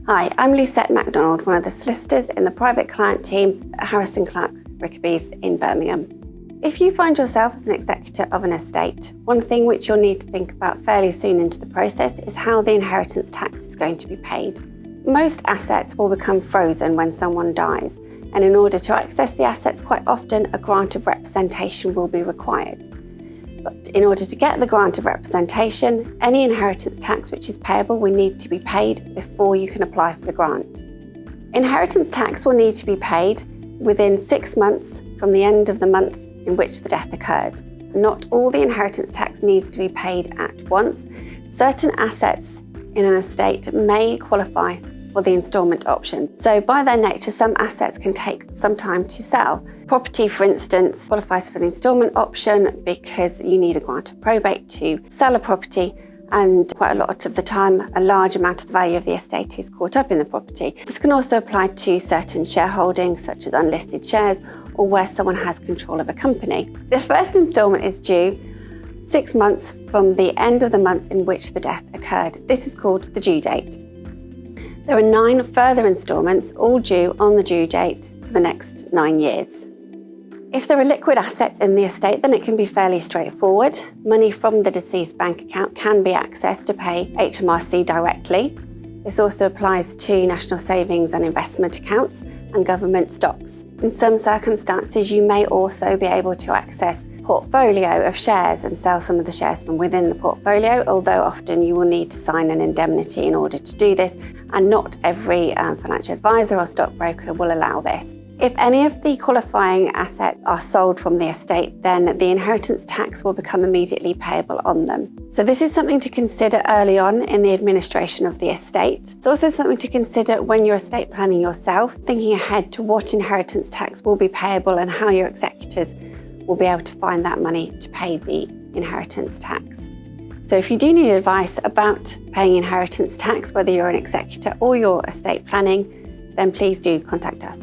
Hi, I'm Lisette MacDonald, one of the solicitors in the private client team at Harrison Clark Rickaby's in Birmingham. If you find yourself as an executor of an estate, one thing which you'll need to think about fairly soon into the process is how the inheritance tax is going to be paid. Most assets will become frozen when someone dies, and in order to access the assets, quite often a grant of representation will be required. But in order to get the grant of representation, any inheritance tax which is payable will need to be paid before you can apply for the grant. Inheritance tax will need to be paid within 6 months from the end of the month in which the death occurred. Not all the inheritance tax needs to be paid at once. Certain assets in an estate may qualify for the instalment option. So by their nature, some assets can take some time to sell. Property, for instance, qualifies for the instalment option because you need a grant of probate to sell a property, and quite a lot of the time a large amount of the value of the estate is caught up in the property. This can also apply to certain shareholdings such as unlisted shares or where someone has control of a company. The first instalment is due 6 months from the end of the month in which the death occurred. This is called the due date. There are 9 further instalments, all due on the due date for the next 9 years. If there are liquid assets in the estate, then it can be fairly straightforward. Money from the deceased bank account can be accessed to pay HMRC directly. This also applies to national savings and investment accounts and government stocks. In some circumstances, you may also be able to access portfolio of shares and sell some of the shares from within the portfolio, although often you will need to sign an indemnity in order to do this, and not every financial advisor or stockbroker will allow this. If any of the qualifying assets are sold from the estate, then the inheritance tax will become immediately payable on them. So this is something to consider early on in the administration of the estate. It's also something to consider when you're estate planning yourself, thinking ahead to what inheritance tax will be payable and how your executors will be able to find that money to pay the inheritance tax. So if you do need advice about paying inheritance tax, whether you're an executor or you're estate planning, then please do contact us.